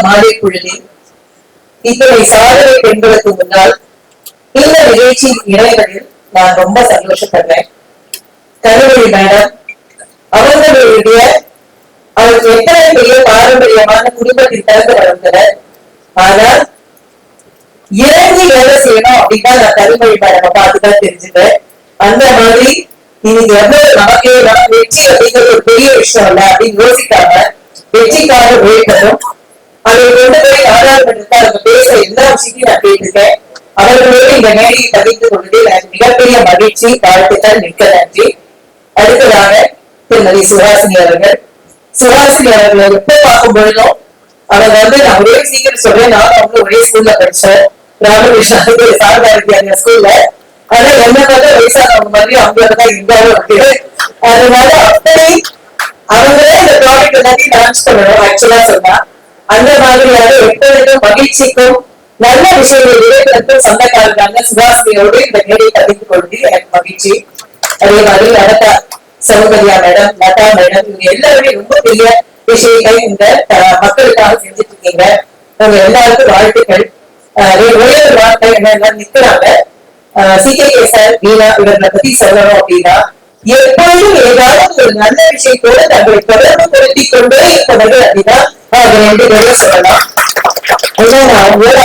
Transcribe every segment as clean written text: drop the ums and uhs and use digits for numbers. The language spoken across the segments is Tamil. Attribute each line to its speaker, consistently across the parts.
Speaker 1: மாலை பொழுதில் இத்தனை சாதனை பெண்களுக்கு முன்னால் இந்த நிகழ்ச்சியின் இணைவதில் நான் ரொம்ப சந்தோஷப்படுறேன். கனிமொழி மேடம் அவர்களுடைய அவருக்கு எத்தனை பெரிய பாரம்பரியமான குடும்பத்தில் பிறந்து வளர்ந்தனர். ஆனால் இறங்கி வேலை செய்யணும் அப்படின்னா நான் கனிமொழி மேடம் பார்த்துதான் தெரிஞ்சுட்டேன். அந்த மாதிரி இன்னைக்கு எவ்வளவு நமக்கே வெற்றி அப்படிங்கிறது ஒரு பெரிய விஷயம் இல்ல அப்படின்னு யோசிக்காம வெற்றிக்காக உழைப்பதும் அதை கொண்டு போய் நாடாளுமன்றத்தில் அவங்க பேச எல்லா விஷயத்தையும் நான் கேட்டிருக்கேன். அவர்களோடு இந்த மேடையை பகிர்ந்து கொண்டது எனக்கு மிகப்பெரிய மகிழ்ச்சி. வாழ்த்துக்கள், மிக்க நன்றி. அடுத்ததாக திருமதி சுஹாசினி அவர்கள். சுஹாசினி அவர்களை எப்ப பார்க்கும் பொழுதும் அவங்க நான் ஒரே சீக்கிரம் சொல்றேன், நானும் அவங்க ஒரே ஸ்கூல்ல படிச்சோம், ராமகிருஷ்ணா சாரதாரதியான ஸ்கூல்ல. ஆனா என்ன பார்த்தா வயசானவங்க மாதிரி அவங்களதான் இருந்தாலும் அப்படின்னு அதனால அப்படி அவங்களே இந்த ப்ராடக்ட் எல்லாத்தையும் லான்ச் பண்ணணும் ஆக்சுவலா சொன்னா. அந்த மாதிரியாக எப்பொழுதும் மகிழ்ச்சிக்கும் நல்ல விஷயங்கள் விளைவுகளுக்கும் சொந்தக்காரர்களான சுஹாசினியோடு இந்த மேடையை பகிர்ந்து கொள்வது எனக்கு மகிழ்ச்சி. அதே மாதிரி லதா சௌகர்யா மேடம், லதா மேடம், இவங்க எல்லாருமே ரொம்ப பெரிய விஷயங்கள் இந்த மக்களுக்காக செஞ்சுட்டு இருக்கீங்க. உங்க எல்லாருக்கும் வாழ்த்துக்கள். ஒரே ஒரு வார்த்தை என்ன நிக்கிறாங்க சிகே சார், வீணா இவர்களை பத்தி சொல்லணும் அப்படின்னா எப்பொழுதும் ஏதாவது ஒரு நல்ல விஷயத்தோடு தங்களை தொடர்பு படுத்திக் கொண்டே இருப்பது அப்படின்னா அவங்க 2 பேரும் சொல்லலாம். நான் அவங்களோட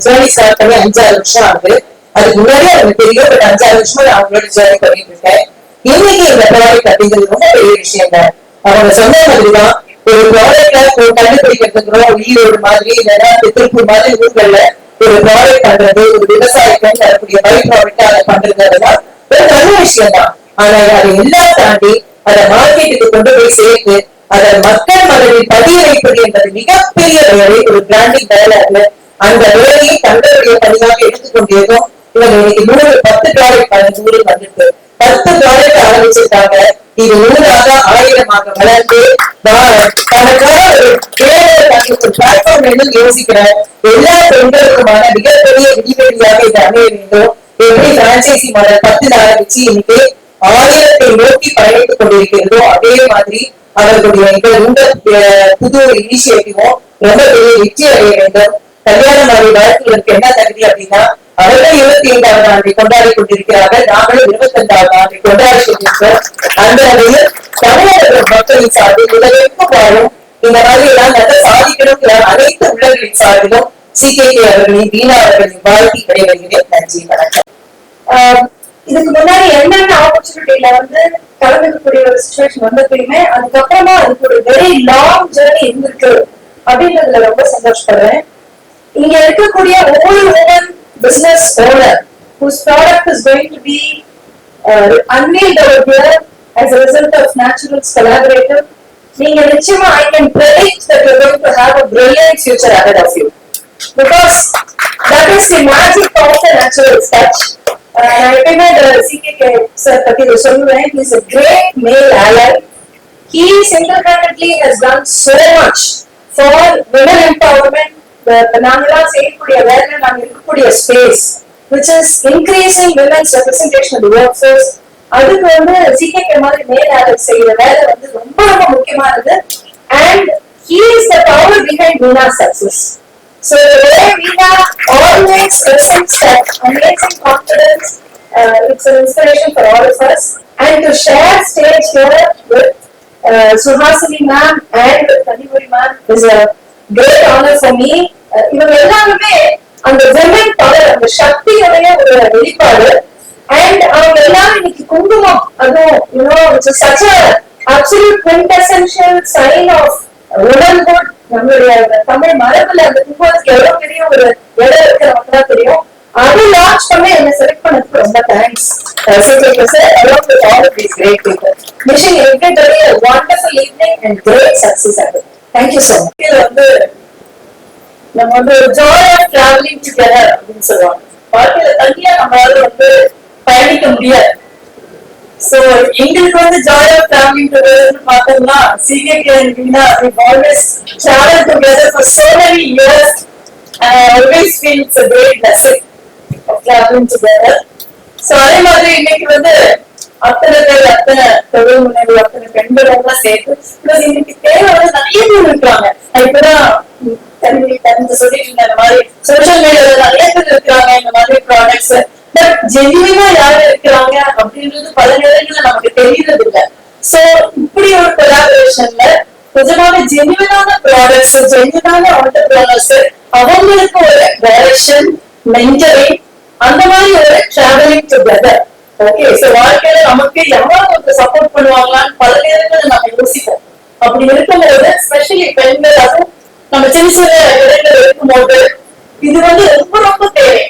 Speaker 1: ஜேர்னி ஸ்டார்ட் பண்ணி 5-6 வருஷம் ஆகுது. அதுக்கு முன்னாடி அவங்களுக்கு தெரியும், பட் 5-6 வருஷமா நான் அவங்களோட ஜேர்னி பண்ணிட்டு இருக்கேன். இன்னைக்கு இந்த ப்ராடக்ட் அப்படிங்கிறது ரொம்ப பெரிய விஷயம் தான். அவங்க சொன்ன மாதிரிதான் ஒரு ப்ராடக்ட்ல கண்டுபிடிக்கிறதுக்கு ஈரோடு மாதிரி இல்லைன்னா திருப்பூர் மாதிரி ஊர்கள்ல ஒரு ப்ராடக்ட் பண்றது, ஒரு விவசாயத்துக்கு வரக்கூடிய பை ப்ராடக்ட் அதை பண்றதுலாம் ஒரு நல்ல விஷயம் தான். ஆனா அதை எல்லாம் தாண்டி அதை மார்க்கெட்டுக்கு கொண்டு போய் சேர்த்து அதை மக்கள் மனதில் பதிய வைப்பது என்பது மிகப்பெரிய வேலை. ஒரு பிராண்டிங் வேலை. அந்த வேலையை தங்களுடைய பணியாக எடுத்துக்கொண்டதும் இவங்க இன்னைக்கு 10 ப்ராடக்ட் 100 வந்துட்டு 10 ப்ராடக்ட் ஆரம்பிச்சிருக்காங்க. இது 100ஆக 1000ஆக வளர்ந்து தனக்கான ஒரு பிளாட்ஃபார்ம் யோசிக்கிற எல்லா பெண்களுக்குமான மிகப்பெரிய விதிவெளியாக இது அமைய வேண்டும். எப்படி பிரான்சைசி மாடல் 10 ஆரம்பிச்சு இன்னைக்கு 1000 நோக்கி பயணித்துக் கொண்டிருக்கிறதோ அதே மாதிரி அவர்களுடைய இந்த புது இனிஷியேட்டிவும் ரொம்ப பெரிய வெற்றி அடைய வேண்டும். கல்யாண மாதிரி வழக்குகளுக்கு என்ன தகுதி அப்படின்னா அவர்கள் 25வது ஆண்டை கொண்டாடி கொண்டிருக்கிறார்கள், நாங்களும் 25வது ஆண்டை கொண்டாடி கொண்டிருக்கிறோம். அந்த வகையில் தமிழக மக்களின் சார்பில் உலகிற்கும் வாழும் இந்த மாதிரி எல்லாம் நல்ல சாதிக்கணும் அனைத்து உள்ளவர்களின் சார்பிலும் சிகே அவர்களின் வீணா அவர்களின் வாழ்க்கை கிடைவருகிறேன். நன்றி, வணக்கம்.
Speaker 2: இதுக்கு முன்னாடி என்னென்ன ஆப்பர்ச்சுனிட்டில கலந்துக்கக்கூடிய ஒரு சிச்சுவேஷன் வந்தப்பயுமே அதுக்கப்புறமா அதுக்கு ஒரு வெரி லாங் ஜர்னி இருந்திருக்கு அப்படின்றதுல ரொம்ப சந்தோஷப்படுறேன். இங்க இருக்கக்கூடிய ஒவ்வொரு woman business owner whose product is going to be unveiled over here as a result of Naturals Collaborative, நீங்க நிச்சயமா I can predict that you're going to have a brilliant future ahead of you because that is the magic of the Naturals touch. நான் எப்பயுமே சிகே சார் பத்தி சொல்லுவேன். He is a great male ally. He single-handedly has done so much for women empowerment. நாங்களாம் செய்யக்கூடிய வேலை, நாங்க இருக்கக்கூடிய space which is increasing women's representation of the workforce. அதுக்கு சிகே மாதிரி மேல் ஆளர் செய்யற வேலை ரொம்ப ரொம்ப முக்கியமானது. And he is the power behind Veena's success. So the way Veena always presents that amazing confidence, it's an inspiration for all of us. And to share stage here with Suhasini ma'am and Kanimuri ma'am is a great honor for me. இவங்க எல்லாருமே அந்த women power, அந்த சக்தியுடைய ஒரு வெளிப்பாடு. And அவங்க எல்லாரும் இன்னைக்கு குங்குமம், அதுவும் it's such a absolute quintessential sign of womanhood. நம்மளுடைய தமிழ் மரபுல அந்த குங்குமத்துக்கு எவ்வளவு பெரிய ஒரு இடம் இருக்கிறவங்க தான் தெரியும். அது லான்ச் பண்ண என்ன செலக்ட் பண்ணதுக்கு ரொம்ப thanks. Along with all of these great people, wishing everybody a wonderful evening and great success ahead. Thank you so much. இது நம்ம joy of traveling together அப்படின்னு சொல்லுவாங்க. வாழ்க்கையில தனியா நம்மளால பயணிக்க முடியாது. So எங்களுக்கு joy of traveling together பார்த்தோம்னா CK and Veena, we've always traveled together for so many years and I always feel it's a great blessing of traveling together. So அதே மாதிரி இன்னைக்கு அத்தனை பேர், அத்தனை தொழில் முனைவு, அத்தனை பெண்கள் எல்லாம் சேர்த்து இன்னைக்கு தேவை நிறைய பேர் இருக்கிறாங்க. இப்பதான் சொல்லிட்டு இருந்த இந்த மாதிரி சோசியல் மீடியால நிறைய பேர் இருக்கிறாங்க இந்த மாதிரி ப்ராடக்ட்ஸ். பட் ஜென்யூனா யாரு இருக்கிறாங்க அப்படின்றது பல நேரங்கள்ல நமக்கு தெரியறது இல்லை. சோ இப்படி ஒரு கொலாபரேஷன்ல நிஜமான ஜென்யூனான ப்ராடக்ட்ஸ், ஜென்யூனான ஆண்டர்பிரினர்ஸ், அவங்களுக்கு ஒரு டைரக்ஷன், மென்டரிங், அந்த மாதிரி ஒரு டிராவலிங் டுகெதர். ஓகே, சோ வாழ்க்கையில நமக்கு யாராவது சப்போர்ட் பண்ணுவாங்களான்னு பல நேரங்கள்ல நம்ம யோசிப்போம். அப்படி இருக்கும்போது ஸ்பெஷலி பெண்கள், அதுவும் நம்ம சின்ன சின்ன இடங்கள் இருக்கும்போது இது ரொம்ப ரொம்ப தேவை.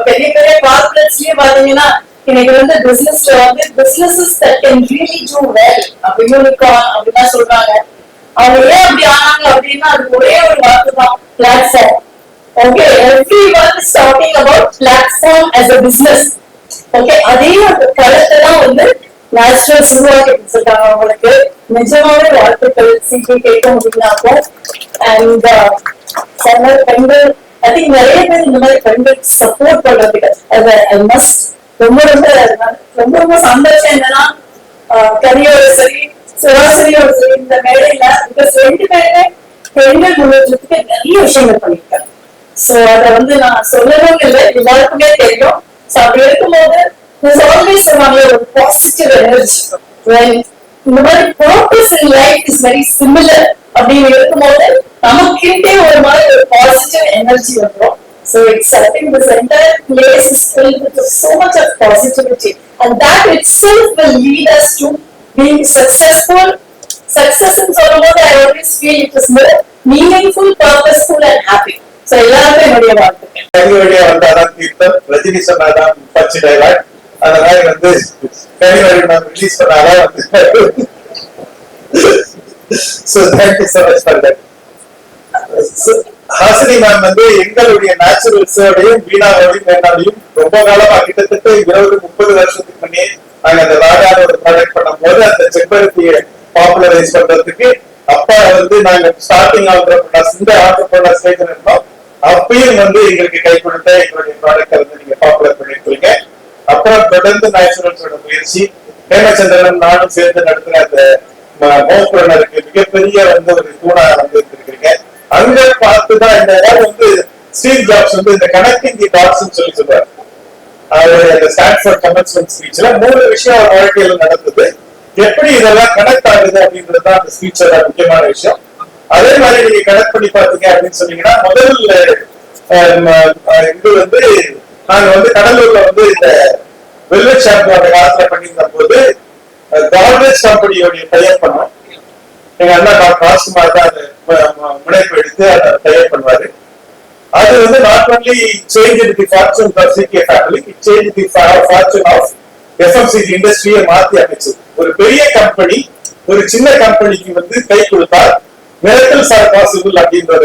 Speaker 2: பெரிய பெரிய கார்பரேட்ஸ்லயே பாத்தீங்கன்னா இன்னைக்கு பிசினஸ்ல businesses that can really do well unicorn அப்படிதான் சொல்றாங்க. அவங்க ஏன் அப்படி ஆனாங்க அப்படின்னா அது ஒரே ஒரு வார்த்தை தான், platform. Okay, everyone is talking about platform as a business. Okay, அதே ஒரு கருத்தை தான் நேச்சுரல்ஸ் உருவாக்கி கொடுத்துருக்காங்க. அவங்களுக்கு நிஜமாவே வாழ்த்துக்கள். சீக்கிரம் கேட்க முடியலாக்கும். அண்ட் பெண்கள், ஐ திங்க் நிறைய பேர் இந்த மாதிரி பெண்கள் சப்போர்ட் பண்றதுக்கு ரொம்ப ரொம்ப ரொம்ப ரொம்ப சந்தோஷம். என்னன்னா கரியோட சரி, சராசரியோட சரி, இந்த மேடையில ரெண்டு பேருமே பெண்கள் முன்னேற்றத்துக்கு நிறைய விஷயங்கள் பண்ணிருக்காங்க. சோ அத நான் சொல்லவும் இல்லை, எல்லாருக்குமே தெரியும். சோ அப்படி இருக்கும்போது ஆல்வேஸ் சொன்னாங்க ஒரு பாசிட்டிவ் எனர்ஜி. இந்த மாதிரி purpose in life is very similar அப்படின்னு இருக்கும்போது நமக்கிட்டே ஒரு மாதிரி ஒரு பாசிட்டிவ் எனர்ஜி வந்துடும். So it's, I think this entire place is filled with so much of positivity, and that itself will lead us to being successful. Success in சொல்லும்போது I always feel it is more meaningful, purposeful and happy. So எல்லாருமே என்னுடைய வாழ்த்துக்கள்.
Speaker 3: கனிவழியா வந்தாதான் தீர்த்தம், ரஜினி சொன்னாதான் பச்சை டைலாக். அந்த மாதிரி கனிவழி நான் ரிலீஸ் பண்ணாதான் So thank you so much for that. Hasini ma'am எங்களுடைய நேச்சுரல்ஸோடையும் வீணாவோடையும் மேனாலையும் ரொம்ப காலமா கிட்டத்தட்ட 20-30 வருஷத்துக்கு முன்னே நாங்க அந்த ராடான ஒரு ப்ராடக்ட் பண்ணும் போது அந்த செம்பருத்தியை பாப்புலரைஸ் பண்றதுக்கு அப்பா நாங்க ஸ்டார்டிங் ஆண்டர்பிரினர்ஸ், இந்த ஆண்டர்பிரினர் ஸ்டேஜ்ல இருந்தோம். அப்பயும் எங்களுக்கு கை கொடுத்த எங்களுடைய ப்ராடக்ட் நீங்க பாப்புலர் பண்ணிருக்கீங்க. அப்புறம் தொடர்ந்து நேச்சுரல்ஸோட முயற்சி, ஹேமச்சந்திரன் நானும் சேர்ந்து நடத்துற அந்த ஹோம்பர்னருக்கு மிகப்பெரிய ஒரு தூணா இருக்கீங்க. அங்க பார்த்துதான் இந்த ஸ்டீவ் ஜாப்ஸ் இந்த கனெக்டிங் தி டாட்ஸ் சொல்லி சொல்றாரு. அவருடைய ஸ்டான்ஃபோர்ட் கமென்ஸ்மென்ட் ஸ்பீச்ல 3 விஷயம் அவர் வாழ்க்கையில நடந்தது. எப்படி இதெல்லாம் கனெக்ட் ஆகுது அப்படின்றதுதான் அந்த ஸ்பீச்சோட முக்கியமான விஷயம். அதே மாதிரி நீங்க கனெக்ட் பண்ணி பாத்தீங்க அப்படின்னு சொன்னீங்கன்னா, முதல் இது நாங்க கடலூர்ல இந்த வெல்வெட் ஷாம்போட காலத்துல பண்ணியிருந்த போது கார்பரேஜ் கம்பெனியோடைய தயார் பண்ணோம். எங்க அண்ணா ராஜ்குமார் தான் முனைப்பு எடுத்து அதை தயார் பண்ணுவாரு. அது not only change the fortune for CK family, it change the fortune of FMCG இண்டஸ்ட்ரியை மாத்தி அமைச்சது. ஒரு பெரிய கம்பெனி ஒரு சின்ன கம்பெனிக்கு கை கொடுத்தால் மிரக்கல்ஸ் ஆர் பாசிபிள் அப்படின்றத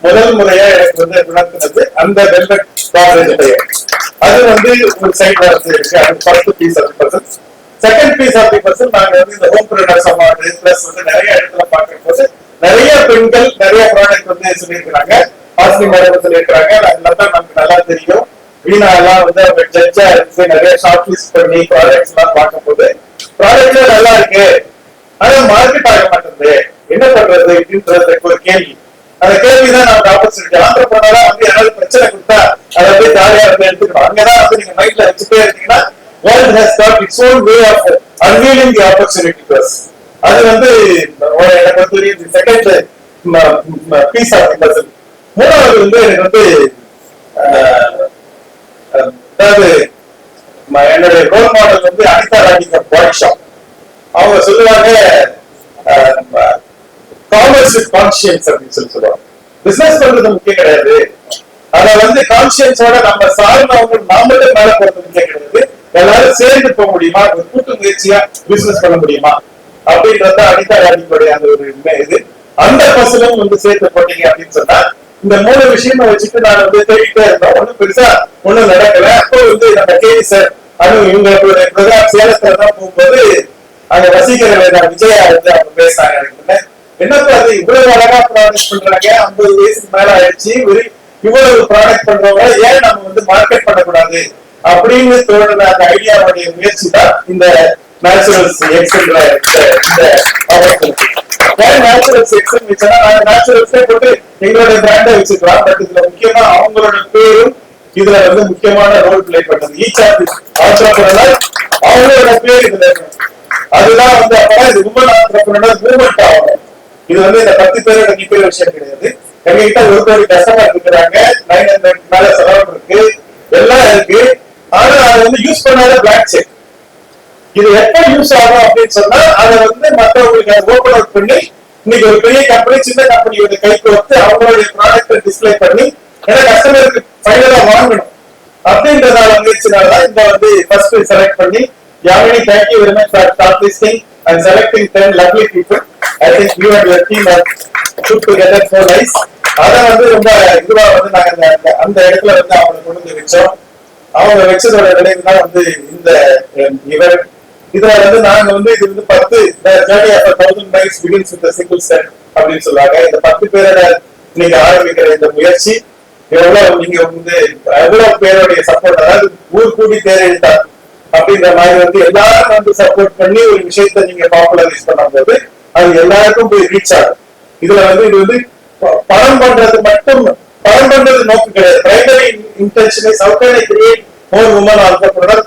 Speaker 3: முதல் முறையா எனக்கு உணர்த்தினது அந்த வெல்வெட் கார்பரேஜ் பெயர். அது ஒரு சைட்ல இருக்கு. அது first piece of person. Second piece of person நாங்க இந்த ஹோம்பர்னர்ஸ் அவார்டு பிளஸ் நிறைய இடத்துல பார்க்கும் போது நிறைய பெண்கள் நிறைய ப்ராடக்ட் சொல்லியிருக்கிறாங்க. ஹாசினி மேடம் சொல்லியிருக்கிறாங்க. அதெல்லாம் நமக்கு நல்லா தெரியும். வீணா எல்லாம் அவங்க ஜட்ஜா இருக்கு, நிறைய ஷார்ட் லிஸ்ட் பண்ணி ப்ராடக்ட்ஸ் எல்லாம் பார்க்கும் போது ப்ராடக்ட்ல நல்லா இருக்கு, ஆனா மார்க்கெட் ஆக மாட்டேங்குது, என்ன பண்றது அப்படின்றது ஒரு கேள்வி. அந்த கேள்விதான் நமக்கு ஆப்பர்ச்சுனிட்டி. ஆண்டர்பிரினரா யாராவது பிரச்சனை கொடுத்தா அதை ஜாலியா எடுத்துக்கணும். அங்கதான் நீங்க மைண்ட்ல வச்சுட்டே இருக்கீங்கன்னா world has got its own way of unveiling the opportunity to us. அது எனக்கு செகண்ட் பீஸ் ஆஃப் பர்சன். மூணாவது எனக்கு அதாவது என்னுடைய ரோல் மாடல் அனிதா ராணிகா பாடி ஷாப். அவங்க சொல்லுவாங்க காமர்ஸ் வித் கான்சியன்ஸ் அப்படின்னு சொல்லுவாங்க. பிசினஸ் பண்றது முக்கியம் கிடையாது, அத கான்சியன்ஸோட நம்ம சார்ந்தவங்க நாமளே மேல போறது முக்கியம் கிடையாது, எல்லாரும் சேர்ந்து போக முடியுமா, ஒரு கூட்டு முயற்சியா பிசினஸ் பண்ண முடியுமா அப்படின்றத அனிதா ராணியோடைய அந்த ஒரு இது. அந்த பர்சனும் சேர்த்து போட்டீங்க அப்படின்னு சொன்னா இந்த 3 விஷயமா வச்சுட்டு நான் தேடிட்டே இருந்தோம். ஒண்ணும் பெருசா ஒண்ணும் நடக்கல. அப்போ நம்ம கேவி சார் இவங்களுடைய ப்ரோக்ராம் சேலத்துல தான் போகும்போது அங்க வசீகர வேதா விஜயா அவங்க பேசுறாங்க. என்னப்பா அது இவ்வளவு அழகா ப்ராடக்ட் பண்றாங்க, 50 வயசுக்கு மேல ஆயிடுச்சு, இவ்வளவு ப்ராடக்ட் பண்றவங்க ஏன் நம்ம மார்க்கெட் பண்ணக்கூடாது அப்படின்னு தோணுன அந்த ஐடியாவுடைய முயற்சி தான் இந்த நேச்சுரல்ஸ் எக்ஸ் என்ற இந்த ஆப்பர்ச்சுனிட்டி. நேச்சுரல்ஸ் எக்ஸ் வச்சா நாங்க நேச்சுரல்ஸே போட்டு எங்களுடைய பிராண்டை வச்சுக்கலாம். பட் இதுல முக்கியமா அவங்களோட பேரும் இதுல வந்து முக்கியமான ரோல் பிளே பண்ணது. ஈச் ஆஃப் தி ஆண்டர்பிரனர் அவங்களோட பேர் இதுல இருக்கணும். அதுதான் வந்து அப்பதான் இது உமன் ஆண்டர்பிரனர் மூவ்மெண்ட் ஆகும். இது வந்து இந்த 10 பேரோட நிக்கிற விஷயம் கிடையாது. எங்ககிட்ட 1 கோடி கஸ்டமர் இருக்கிறாங்க, 900 மேல செலவு இருக்கு, எல்லாம் இருக்கு. ஆனா அதை வந்து யூஸ் பண்ணாத பிளாக் செக். இது எப்ப யூஸ் ஆகும் அப்படின்னு சொன்னா அதை வந்து மற்றவங்களுக்கு அதை ஓபன் அவுட் பண்ணி இன்னைக்கு ஒரு பெரிய கம்பெனி சின்ன கம்பெனியோட கைக்கு வந்து அவங்களுடைய ப்ராடக்ட் டிஸ்பிளே பண்ணி ஏன்னா கஸ்டமருக்கு ஃபைனலா வாங்கணும் அப்படின்றதால முயற்சினாலதான் இந்த வந்து ஃபர்ஸ்ட் செலக்ட் பண்ணி Yamini, thank you very much for shortlisting and selecting 10 lovely people. I think you and your team have put together so nice. அத வந்து ரொம்ப இதுவா வந்து நாங்க அந்த இடத்துல வந்து அவங்க கொண்டு வந்து வச்சோம். அவங்க வச்சதோட விளைவு தான் வந்து இந்த ஈவென்ட். இதுல வந்து நாங்க வந்து இது வந்து 10 journey of 1000 miles begins with a single step அப்படின்னு சொல்றாங்க. இந்த 10 பேரோட நீங்க ஆரம்பிக்கிற இந்த முயற்சி எவ்வளவு நீங்க வந்து எவ்வளவு பேருடைய சப்போர்ட், அதாவது ஊர் கூடி தேர்ந்தெடுத்தார் அப்படின்ற மாதிரி வந்து எல்லாரும் வந்து சப்போர்ட் பண்ணி ஒரு விஷயத்த நீங்க பாப்புலரைஸ் பண்ணும்போது அது எல்லாருக்கும் போய் ரீச் ஆகும். இதுல வந்து இது வந்து பணம் பண்றது மட்டும் பணம் பண்றது நோக்கம் கிடையாது. Primary intention is how can I create more women entrepreneur.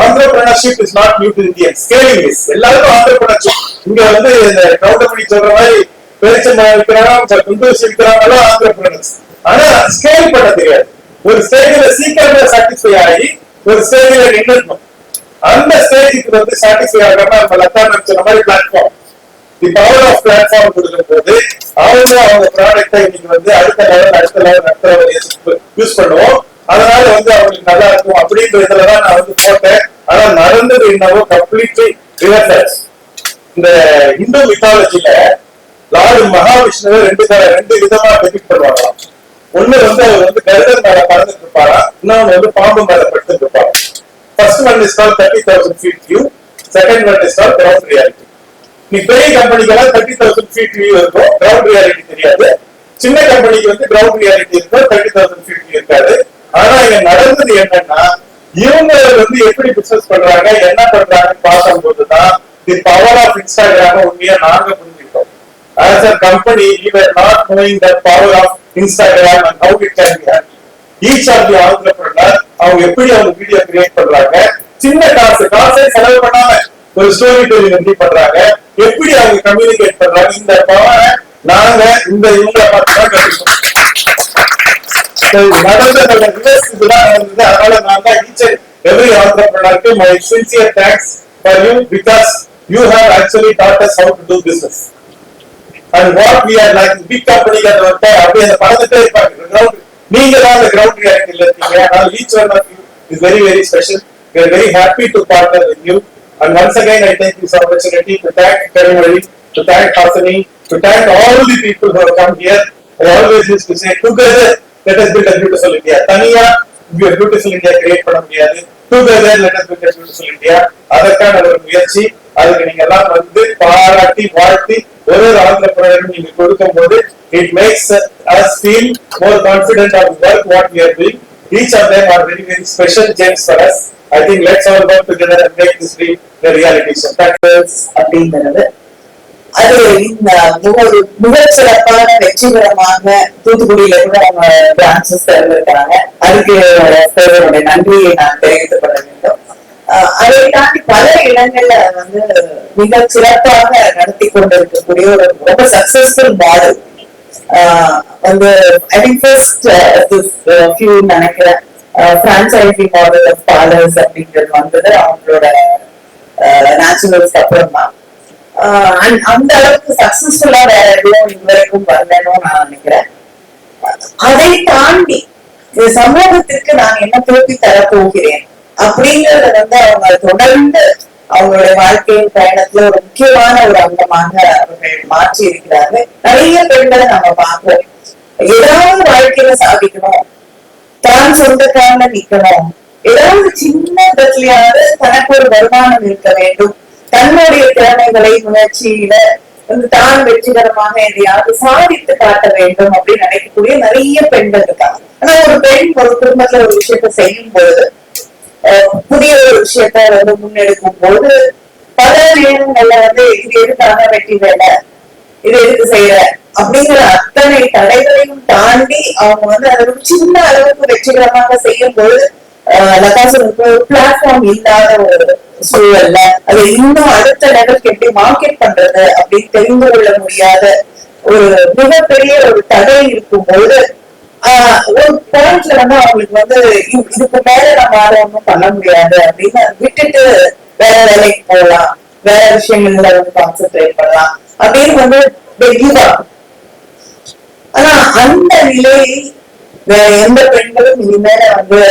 Speaker 3: Entrepreneurship is not new to Indian, scaling is. எல்லாருக்கும் ஆண்டர்பிரனர்ஷிப். இங்க வந்து இந்த கவுண்டமணி சொல்ற மாதிரி பெருச்சம்பழம் விற்கிறாங்க, குண்டூசி விற்கிறாங்க ஆண்டர்பிரனர்ஸ். ஆனா ஸ்கேல் பண்ண தெரியாது. ஒரு ஸ்டேஜ்ல சீக்கிரமா சாட்டிஸ்ஃபை ஆகி ஒரு ஸ்டேஜ்ல நின்றுணும். அந்த ஸ்டேஜுக்கு வந்து சாட்டிஸ்ஃபை ஆகாம நம்ம லத்தான சொன்ன மாதிரி platform, the power of platform கொடுக்கும் போது அவங்க ப்ராடக்டை இன்னைக்கு வந்து அடுத்த லெவல் யூஸ் பண்ணுவோம். அதனால வந்து அவங்களுக்கு நல்லா இருக்கும் அப்படின்றதுலதான் நான் வந்து போட்டேன். ஆனா நடந்தது என்னவோ கம்ப்ளீட்லி ரிவர்ஸ். இந்த இந்து மித்தாலஜில லார்டு மகாவிஷ்ணுவை ரெண்டு விதமா டெபிக்ட் பண்ணுவாங்களாம். ஒண்ணு வந்து அவர் வந்து கருடர் மேல பறந்துட்டு இருப்பாரா, இன்னொன்னு வந்து பாம்பு மேல படுத்துட்டு இருப்பாரு. First one is called 30,000 feet view, second one is called ground reality. நீ பெரிய கம்பெனிக்கெல்லாம் 30,000 feet view இருக்கும், கிரவுண்ட் ரியாலிட்டி தெரியாது. சின்ன கம்பெனிக்கு வந்து கிரவுண்ட் ரியாலிட்டி இருக்கும், 30,000 feet view இருக்காது. ஆனா இங்க நடந்தது என்னன்னா இவங்க வந்து எப்படி பிசினஸ் பண்றாங்க என்ன பண்றாங்கன்னு பார்க்கும்போதுதான் தி பவர் ஆஃப் இன்ஸ்டாகிராம் உண்மையா நாங்க புரிஞ்சுக்கிட்டோம். As a company, we were not knowing the power of Instagram and how it can be handled. Each of the entrepreneur, அவங்க எப்படி அவங்க வீடியோ கிரியேட் பண்றாங்க, சின்ன காசை செலவு பண்ணாம ஒரு ஸ்டோரி டெல்லிங் எப்படி பண்றாங்க, எப்படி அவங்க கம்யூனிகேட் பண்றாங்க, இந்த பவரை நாங்க இந்த இவங்களை பார்த்து தான் கற்றுக்கணும். நடந்ததோட ரிவர்ஸ் இதெல்லாம் நடந்தது. அதனால நான் தான் each and every entrepreneur க்கு my sincere thanks for you because you have actually taught us how to do business. And what we are like big company that வந்து அப்படியே அந்த பணத்தை இருப்பாங்க. நீங்க தான் அந்த கிரவுண்ட் ரியாலிட்டில இருக்கீங்க. அதனால each one of you is very very special. We are very happy to partner with you. And once again I take this opportunity to thank Karimali, to thank Hasani, to thank all the people who have come here. I always used to say together let us build a beautiful India. தனியா a beautiful India create பண்ண முடியாது. Together let us build a beautiful India. அதற்கான ஒரு முயற்சி. அதுக்கு நீங்க எல்லாம் வந்து பாராட்டி வாழ்த்தி ஒரு ஆண்டர்பிரனர் நீங்க கொடுக்கும் போது it makes us feel more confident of work what we are doing. Each of them are very very special gems for us. I think let's all work together and make this dream a reality. So thanks அப்படிங்கிறது அது இந்த ஒரு மிகச்சிறப்பான வெற்றிகரமாக தூத்துக்குடியில கூட அவங்க பிரான்சஸ் திறந்திருக்காங்க. அதுக்கு நன்றியை நான் தெரிவித்துக் கொள்ள வேண்டும். அதை தாண்டி பல இடங்கள்ல வந்து மிக சிறப்பாக நடத்தி கொண்டிருக்கக்கூடிய ஒரு ரொம்ப சக்சஸ்ஃபுல் மாடல் வந்து ஐ திங்க் ஃபர்ஸ்ட் ஃபியூ நினைக்கிறேன் பிரான்சைசி மாடல் ஆஃப் பார்லர்ஸ் அப்படிங்கிறது வந்தது அவங்களோட நேச்சுரல்ஸ்க்கு அப்புறம் தான். அந்த அளவுக்கு சக்சஸ்ஃபுல்லா வேற எதுவும் இதுவரைக்கும் வரலன்னு நான் நினைக்கிறேன். அதை தாண்டி சமூகத்திற்கு நான் என்ன திருப்பி தரப்போகிறேன் அப்படிங்கறத வந்து அவங்க தொடர்ந்து அவங்களுடைய வாழ்க்கையின் பயணத்துல ஒரு முக்கியமான ஒரு அங்கமாக அவர்கள் மாற்றி இருக்கிறார்கள். நிறைய பெண்களை நம்ம பார்ப்போம், ஏதாவது வாழ்க்கையில சாதிக்கணும், தான் சொந்தக்காரன நிக்கணும், ஏதாவது சின்ன இடத்துலயாவது தனக்கு ஒரு வருமானம் இருக்க வேண்டும், தன்னுடைய திறமைகளை முயற்சியில வந்து தான் வெற்றிகரமாக எதையாவது சாதித்து காட்ட வேண்டும் அப்படின்னு நினைக்கக்கூடிய நிறைய பெண்கள் இருக்காங்க. ஆனா ஒரு பெண் ஒரு குடும்பத்துல ஒரு விஷயத்த செய்யும் பொழுது
Speaker 1: புதிய ஒரு விஷயத்த வந்து முன்னெடுக்கும் போது பல நேரங்கள்ல வந்து இது எதுக்காக வெற்றி வேலை, இது எதுக்கு செய்யற அப்படிங்கிற அத்தனை தடைகளையும் தாண்டி அவங்க வந்து அதை ஒரு சின்ன அளவுக்கு வெற்றிகரமாக செய்யும் போது லதாசனுக்கு ஒரு பிளாட்ஃபார்ம் இல்லாத ஒரு சூழல்ல அதை இன்னும் அடுத்த லெவலுக்கு எப்படி மார்க்கெட் பண்றது அப்படின்னு தெரிந்து கொள்ள முடியாத ஒரு மிகப்பெரிய ஒரு தடை இருக்கும்போது ஒரு பாயிண்ட்ல வந்து அவங்களுக்கு வந்து இதுக்கு மேல நம்மளால ஒன்றும் பண்ண முடியாது அப்படின்னு விட்டுட்டு வேற வேலைக்கு போகலாம், வேற விஷயங்கள்ல வந்து கான்சென்ட்ரேட் பண்ணலாம் அப்படின்னு வந்து ஆனா அந்த நிலையை வேற எந்த பெண்களும் இனிமேல வந்து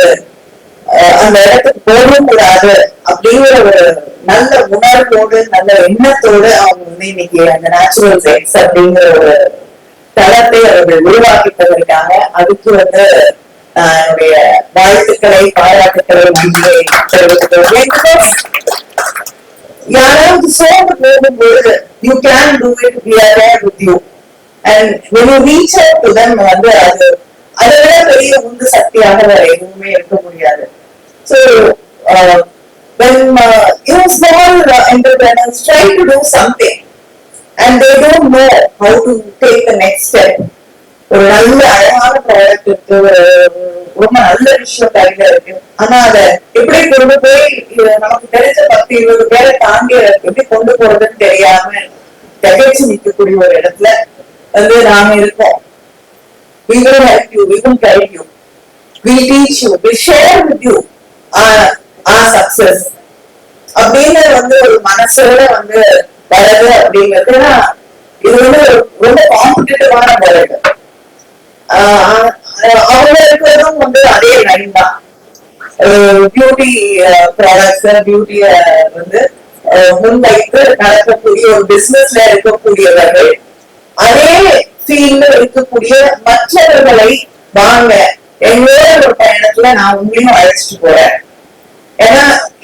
Speaker 1: அந்த இடத்துக்கு போகவும் கூடாது அப்படிங்கிற ஒரு நல்ல உணர்வோடு நல்ல எண்ணத்தோடு அவங்க வந்து இன்னைக்கு அந்த நேச்சுரல் செக்ஸ் அப்படிங்கிற ஒரு தளத்தை அவர்கள் உருவாக்கிட்டதற்காக அதுக்கு வந்து என்னுடைய வாழ்த்துக்களை பாராட்டுக்களை நன்றியை தெரிவித்துக் யாராவது சோர்ந்து போகும்போது you can do it, we are there with you and when you reach out to them வந்து அது அதை விட பெரிய உந்து சக்தியாக வேற எதுவுமே இருக்க முடியாது. So when small entrepreneurs try to do something and they don't know how to take the next step, ஒரு நல்ல அழகான ப்ராடக்ட் இருக்கு, ரொம்ப நல்ல விஷயம் கையில இருக்கு, ஆனா அதை எப்படி கொண்டு போய் நமக்கு தெரிஞ்ச 10-20 பேரை தாண்டி எப்படி கொண்டு போறதுன்னு தெரியாம திகைச்சு நிற்கக்கூடிய ஒரு இடத்துல வந்து நாம இருக்கோம். We will help you, we will guide you, we teach you, we share with you our success அப்படின்னு வந்து ஒரு மனசோட வந்து வர்றது அப்படிங்கிறதுனா இது வந்து ரொம்ப காம்படிட்டிவான வர்றது. அவங்க இருக்கிறதும் வந்து அதே லைன் தான், பியூட்டி ப்ராடக்ட்ஸ் பியூட்டிய வந்து முன்வைத்து நடக்கக்கூடிய ஒரு பிசினஸ்ல இருக்கக்கூடியவர்கள் அதே ஃபீல்ட்ல இருக்கக்கூடிய மற்றவர்களை வாங்க எங்களோட ஒரு பயணத்துல நான் உங்களையும் அழைச்சிட்டு போறேன். ஏன்னா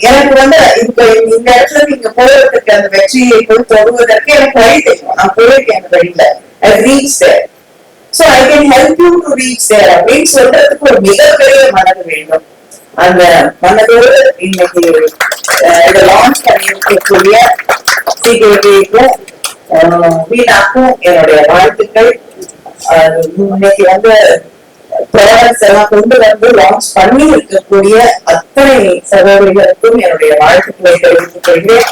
Speaker 1: எனக்கு வந்து இந்த இடத்துல நீங்க போறதுக்கு அந்த வெற்றியை போய் தொடுவதற்கு எனக்கு வழி தெரியும், நான் போயிருக்கேன் அந்த வழியில, I reach there, so I can help you to reach there அப்படின்னு சொல்றதுக்கு ஒரு மிகப்பெரிய மனது வேண்டும். அந்த மனதோடு இன்னைக்கு இதை லான்ச் பண்ணியிருக்கக்கூடிய சிகேவிக்கும் வீணாக்கும் என்னுடைய வாழ்த்துக்கள். இன்னைக்கு வந்து ப்ராடக்ட்ஸ் எல்லாம் கொண்டு வந்து லான்ச் பண்ணி இருக்கக்கூடிய அத்தனை சகோதரிகளுக்கும் என்னுடைய வாழ்த்துக்களை தெரிவித்துக் கொள்கிறேன்.